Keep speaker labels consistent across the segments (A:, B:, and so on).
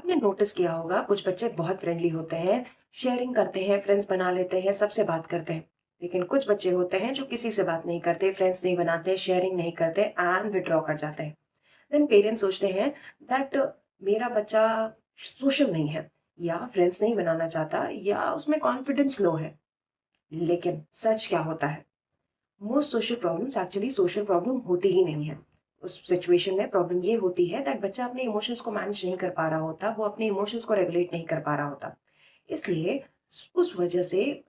A: आपने नोटिस किया होगा कुछ बच्चे बहुत फ्रेंडली होते हैं, शेयरिंग करते हैं, फ्रेंड्स बना लेते हैं, सबसे बात करते हैं। लेकिन कुछ बच्चे होते हैं जो किसी से बात नहीं करते, फ्रेंड्स नहीं बनाते, शेयरिंग नहीं करते एंड विथड्रॉ कर जाते हैं। देन पेरेंट्स सोचते हैं दैट मेरा बच्चा सोशल नहीं है या फ्रेंड्स नहीं बनाना चाहता या उसमें कॉन्फिडेंस लो है। लेकिन सच क्या होता है? Most social problems actually social problem होती ही नहीं है। उस सिचुएशन में प्रॉब्लम ये होती है दैट बच्चा अपने इमोशंस को मैनेज नहीं कर पा रहा होता, वो अपने इमोशंस को रेगुलेट नहीं कर पा रहा होता। इसलिए उस वजह से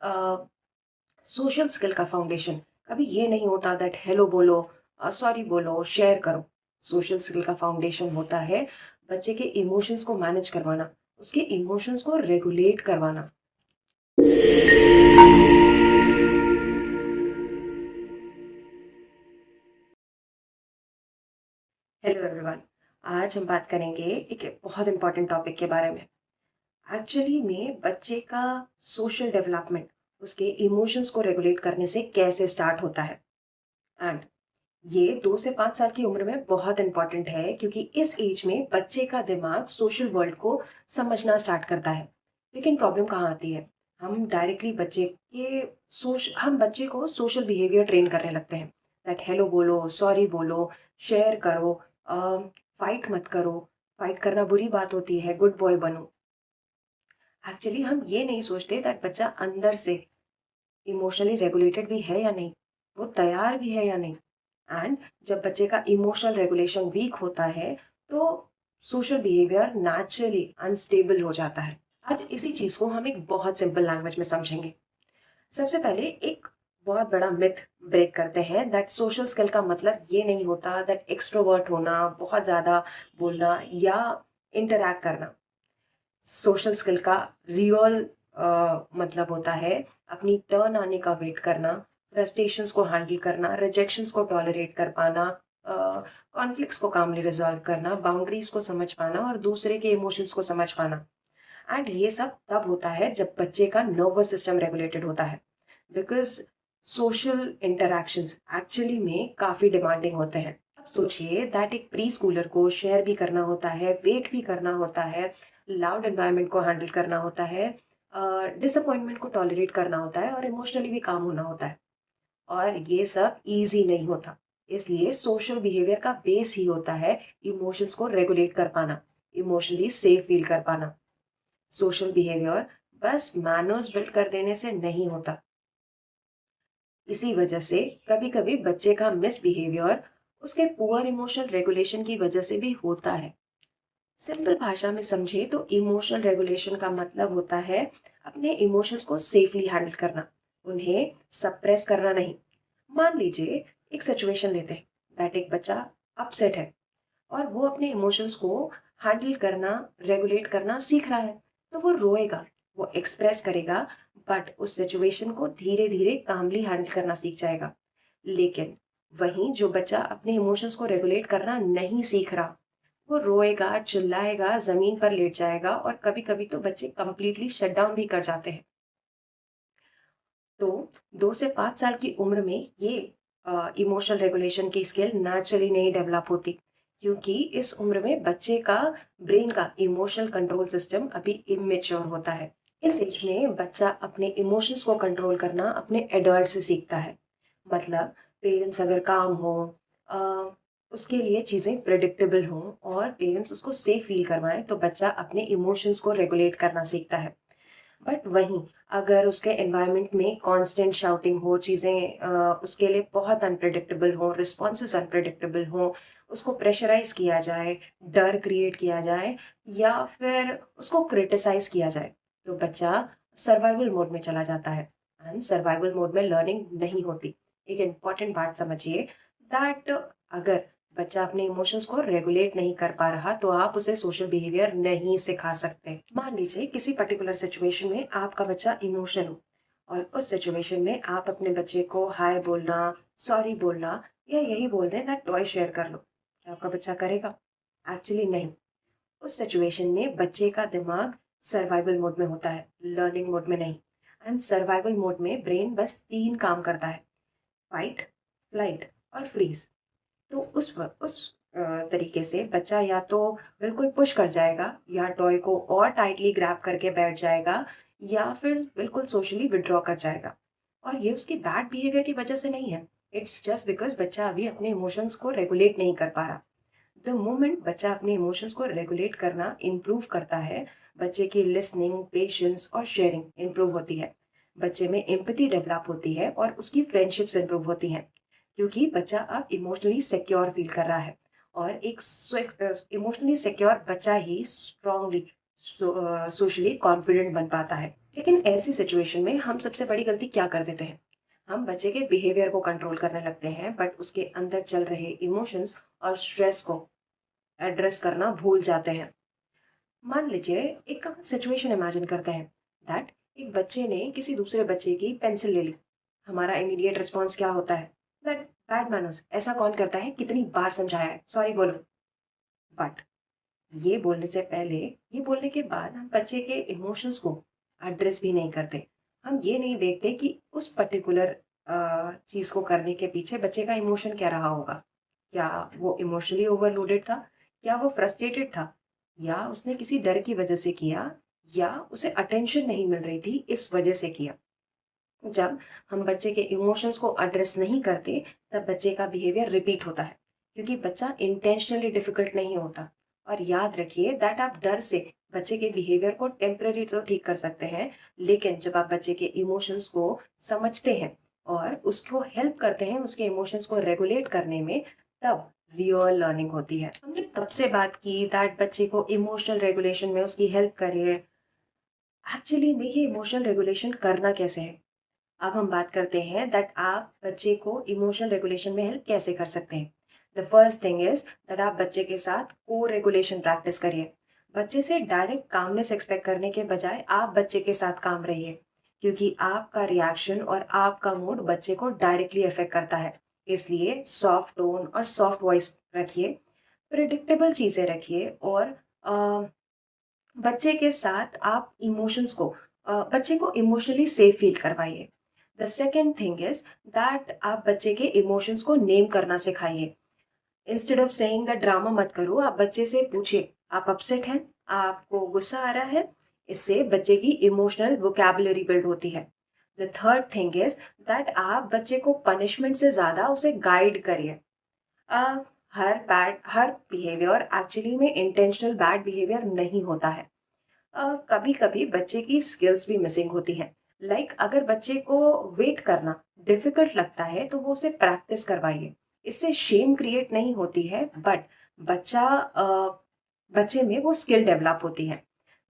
A: सोशल स्किल का फाउंडेशन कभी ये नहीं होता दैट हेलो बोलो, सॉरी बोलो, शेयर करो। सोशल स्किल का फाउंडेशन होता है बच्चे के इमोशंस को मैनेज करवाना, उसके इमोशंस को रेगुलेट करवाना। हेलो एवरीवन, आज हम बात करेंगे एक बहुत इंपॉर्टेंट टॉपिक के बारे में। एक्चुअली में बच्चे का सोशल डेवलपमेंट उसके इमोशंस को रेगुलेट करने से कैसे स्टार्ट होता है। एंड ये 2 से 5 साल की उम्र में बहुत इंपॉर्टेंट है क्योंकि इस एज में बच्चे का दिमाग सोशल वर्ल्ड को समझना स्टार्ट करता है। लेकिन प्रॉब्लम कहाँ आती है? हम डायरेक्टली हम बच्चे को सोशल बिहेवियर ट्रेन करने लगते हैं दैट हेलो बोलो, सॉरी बोलो, शेयर करो, फाइट मत करो, फाइट करना बुरी बात होती है, गुड बॉय बनो। एक्चुअली हम ये नहीं सोचते दैट बच्चा अंदर से इमोशनली रेगुलेटेड भी है या नहीं, वो तैयार भी है या नहीं। एंड जब बच्चे का इमोशनल रेगुलेशन वीक होता है तो सोशल बिहेवियर नेचुरली अनस्टेबल हो जाता है। आज इसी चीज को हम एक बहुत सिंपल लैंग्वेज में समझेंगे। सबसे पहले एक बहुत बड़ा मिथ ब्रेक करते हैं दैट सोशल स्किल का मतलब ये नहीं होता दैट एक्सट्रोवर्ट होना, बहुत ज्यादा बोलना या इंटरैक्ट करना। सोशल स्किल का रियल मतलब होता है अपनी टर्न आने का वेट करना, फ्रस्ट्रेशंस को हैंडल करना, रिजेक्शंस को टॉलरेट कर पाना, कॉन्फ्लिक्ट्स को कामली रिजॉल्व करना, बाउंड्रीज को समझ पाना और दूसरे के इमोशंस को समझ पाना। एंड ये सब तब होता है जब बच्चे का नर्वस सिस्टम रेगुलेटेड होता है। बिकॉज सोशल इंटरैक्शंस एक्चुअली में काफी डिमांडिंग होते हैं। अब सोचिए दैट एक प्री स्कूलर को शेयर भी करना होता है, वेट भी करना होता है, लाउड एनवायरनमेंट को हैंडल करना होता है, डिसअपॉइंटमेंट को टॉलरेट करना होता है और इमोशनली भी काम होना होता है। और ये सब इजी नहीं होता। इसलिए सोशल बिहेवियर का बेस ही होता है इमोशंस को रेगुलेट कर पाना, इमोशनली सेफ फील कर पाना। सोशल बिहेवियर बस मैनर्स बिल्ड कर देने से नहीं होता। इसी वजह से कभी कभी बच्चे का मिसबिहेवियर उसके पुअर इमोशनल रेगुलेशन की वजह से भी होता है। सिंपल भाषा में समझे तो इमोशनल रेगुलेशन का मतलब होता है अपने इमोशंस को सेफली हैंडल करना, उन्हें सप्रेस करना नहीं। मान लीजिए एक सिचुएशन लेते हैं दैट एक बच्चा अपसेट है और वो अपने इमोशंस को हैंडल करना, रेगुलेट करना सीख रहा है। तो वो रोएगा, वो एक्सप्रेस करेगा, बट उस सिचुएशन को धीरे धीरे कामली हैंडल करना सीख जाएगा। लेकिन वहीं जो बच्चा अपने इमोशंस को रेगुलेट करना नहीं सीख रहा, वो रोएगा, चिल्लाएगा, जमीन पर लेट जाएगा और कभी कभी तो बच्चे कंप्लीटली शट डाउन भी कर जाते हैं। तो 2 से 5 साल की उम्र में ये इमोशनल रेगुलेशन की स्किल नेचुरली नहीं डेवलप होती क्योंकि इस उम्र में बच्चे का ब्रेन का इमोशनल कंट्रोल सिस्टम अभी इमेच्योर होता है। इस एज में बच्चा अपने इमोशंस को कंट्रोल करना अपने एडल्ट से सीखता है। मतलब पेरेंट्स अगर काम हो, अ, उसके लिए चीज़ें प्रेडिक्टेबल हों और पेरेंट्स उसको सेफ फील करवाएं तो बच्चा अपने इमोशंस को रेगुलेट करना सीखता है। बट वहीं अगर उसके एनवायरनमेंट में कांस्टेंट शाउटिंग हो, चीज़ें उसके लिए बहुत अनप्रेडिक्टेबल हो, रिस्पॉन्सेज अनप्रेडिक्टेबल हो, उसको प्रेशराइज किया जाए, डर क्रिएट किया जाए या फिर उसको क्रिटिसाइज किया जाए, तो बच्चा सर्वाइवल मोड में चला जाता है। एंड सर्वाइवल मोड में लर्निंग नहीं होती। एक इम्पॉर्टेंट बात समझिए दैट अगर बच्चा अपने इमोशंस को रेगुलेट नहीं कर पा रहा तो आप उसे सोशल बिहेवियर नहीं सिखा सकते। मान लीजिए किसी पर्टिकुलर सिचुएशन में आपका बच्चा इमोशनल हो और उस सिचुएशन में आप अपने बच्चे को हाय बोलना, सॉरी बोलना या यही बोल दें दैट टॉय शेयर कर लो, क्या आपका बच्चा करेगा? एक्चुअली नहीं। उस सिचुएशन में बच्चे का दिमाग सर्वाइवल मोड में होता है, लर्निंग मोड में नहीं। एंड सर्वाइवल मोड में ब्रेन बस 3 काम करता है: फाइट, फ्लाइट और फ्रीज। तो उस तरीके से बच्चा या तो बिल्कुल पुश कर जाएगा या टॉय को और टाइटली ग्रैब करके बैठ जाएगा या फिर बिल्कुल सोशली विड्रॉ कर जाएगा। और ये उसकी बैड बिहेवियर की वजह से नहीं है, इट्स जस्ट बिकॉज बच्चा अभी अपने इमोशंस को रेगुलेट नहीं कर पा रहा। द मोमेंट बच्चा अपने इमोशंस को रेगुलेट करना इम्प्रूव करता है, बच्चे की लिसनिंग, पेशेंस और शेयरिंग इम्प्रूव होती है। बच्चे में एम्पैथी डेवलप होती है और उसकी फ्रेंडशिप्स इम्प्रूव होती हैं, क्योंकि बच्चा अब इमोशनली सिक्योर फील कर रहा है। और एक इमोशनली सिक्योर बच्चा ही स्ट्रांगली सोशली कॉन्फिडेंट बन पाता है। लेकिन ऐसी सिचुएशन में हम सबसे बड़ी गलती क्या कर देते हैं? हम बच्चे के बिहेवियर को कंट्रोल करने लगते हैं, बट उसके अंदर चल रहे इमोशंस और स्ट्रेस को एड्रेस करना भूल जाते हैं। मान लीजिए एक सिचुएशन इमेजिन करते हैं दैट एक बच्चे ने किसी दूसरे बच्चे की पेंसिल ले ली। हमारा इमीडिएट रिस्पॉन्स क्या होता है? दैट बैड मैनर्स, ऐसा कौन करता है, कितनी बार समझाया है, सॉरी बोलो। बट ये बोलने से पहले, ये बोलने के बाद हम बच्चे के इमोशंस को एड्रेस भी नहीं करते। हम ये नहीं देखते कि उस पर्टिकुलर चीज को करने के पीछे बच्चे का इमोशन क्या रहा होगा। क्या वो इमोशनली ओवरलोडेड था, क्या वो फ्रस्ट्रेटेड था, या उसने किसी डर की वजह से किया, या उसे अटेंशन नहीं मिल रही थी इस वजह से किया। जब हम बच्चे के इमोशंस को एड्रेस नहीं करते, तब बच्चे का बिहेवियर रिपीट होता है, क्योंकि बच्चा इंटेंशनली डिफिकल्ट नहीं होता। और याद रखिए दैट आप डर से बच्चे के बिहेवियर को टेम्पररी तो ठीक कर सकते हैं, लेकिन जब आप बच्चे के इमोशंस को समझते हैं और उसको हेल्प करते हैं उसके इमोशंस को रेगुलेट करने में, तब रियल लर्निंग होती है। हमने कब से बात की दैट बच्चे को इमोशनल रेगुलेशन में उसकी हेल्प करिए। एक्चुअली में ये इमोशनल रेगुलेशन करना कैसे है, अब हम बात करते हैं दैट आप बच्चे को इमोशनल रेगुलेशन में हेल्प कैसे कर सकते हैं। The first thing is that आप बच्चे के साथ को रेगुलेशन प्रैक्टिस करिए। बच्चे से डायरेक्ट कामनेस एक्सपेक्ट करने के बजाय आप बच्चे के साथ काम रहिए, क्योंकि आपका रिएक्शन और आपका मूड बच्चे को डायरेक्टली अफेक्ट करता है। इसलिए सॉफ्ट टोन और सॉफ्ट वॉइस रखिए, प्रिडिक्टेबल चीज़ें रखिए, और बच्चे के साथ आप इमोशंस को बच्चे को इमोशनली सेफ फील करवाइए। The second thing is that आप बच्चे के इमोशंस को नेम करना सिखाइए। Instead of saying that drama मत करो, आप बच्चे से पूछिए आप अपसेट हैं, आपको गुस्सा आ रहा है। इससे बच्चे की इमोशनल वोकैबुलरी बिल्ड होती है। The third thing is that आप बच्चे को पनिशमेंट से ज्यादा उसे गाइड करिए। अ, हर बिहेवियर एक्चुअली में इंटेंशनल बैड बिहेवियर नहीं होता है। कभी कभी बच्चे की स्किल्स भी मिसिंग होती हैं। अगर बच्चे को वेट करना डिफिकल्ट लगता है तो वो उसे प्रैक्टिस करवाइए। इससे शेम क्रिएट नहीं होती है, बट बच्चे में वो स्किल डेवलप होती है।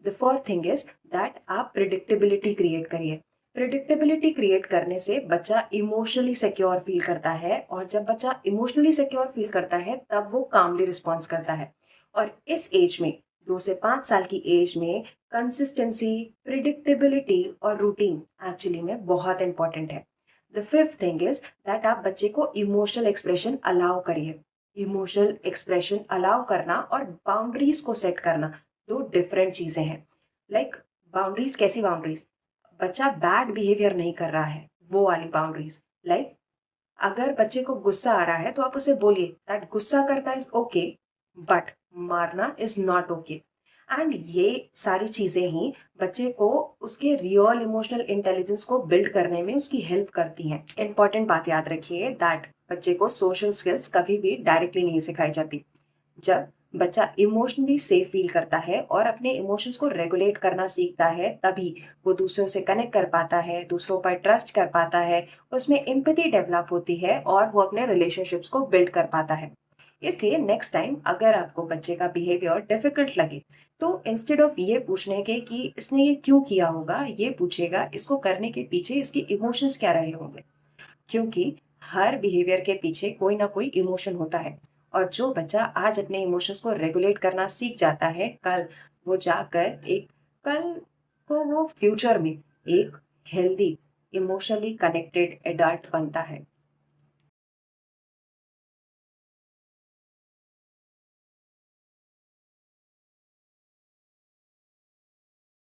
A: The fourth thing is that आप प्रिडिक्टेबिलिटी क्रिएट करिए। प्रिडिक्टेबिलिटी क्रिएट करने से बच्चा इमोशनली सिक्योर फील करता है, और जब बच्चा इमोशनली सिक्योर फील करता है तब वो कामली रिस्पॉन्स करता है। और इस एज में, 2 से 5 साल की एज में, कंसिस्टेंसी, प्रिडिक्टेबिलिटी और रूटीन एक्चुअली में बहुत इंपॉर्टेंट है। The fifth thing is that आप बच्चे को इमोशनल एक्सप्रेशन अलाउ करिए। इमोशनल एक्सप्रेशन अलाउ करना और बाउंड्रीज को सेट करना दो डिफरेंट चीजें हैं। बाउंड्रीज, कैसी बाउंड्रीज? बच्चा बैड बिहेवियर नहीं कर रहा है, वो वाली बाउंड्रीज। अगर बच्चे को गुस्सा आ रहा है तो आप उसे बोलिए दैट गुस्सा करना इज ओके, बट मारना इज नॉट ओके। एंड ये सारी चीजें ही बच्चे को उसके रियल इमोशनल इंटेलिजेंस को बिल्ड करने में उसकी हेल्प करती हैं। इंपॉर्टेंट बात याद रखिए दैट बच्चे को सोशल स्किल्स कभी भी डायरेक्टली नहीं सिखाई जाती। जब बच्चा इमोशनली सेफ फील करता है और अपने इमोशंस को रेगुलेट करना सीखता है, तभी वो दूसरों से कनेक्ट कर पाता है, दूसरों पर ट्रस्ट कर पाता है, उसमें एम्पैथी डेवलप होती है और वो अपने रिलेशनशिप्स को बिल्ड कर पाता है। इसलिए नेक्स्ट टाइम अगर आपको बच्चे का बिहेवियर डिफिकल्ट लगे, तो इंस्टेड ऑफ ये पूछने के कि इसने ये क्यों किया होगा, ये पूछेगा इसको करने के पीछे इसके इमोशंस क्या रहे होंगे। क्योंकि हर बिहेवियर के पीछे कोई ना कोई इमोशन होता है, और जो बच्चा आज अपने इमोशंस को रेगुलेट करना सीख जाता है, कल को वो फ्यूचर में एक हेल्दी, इमोशनली कनेक्टेड एडल्ट बनता है।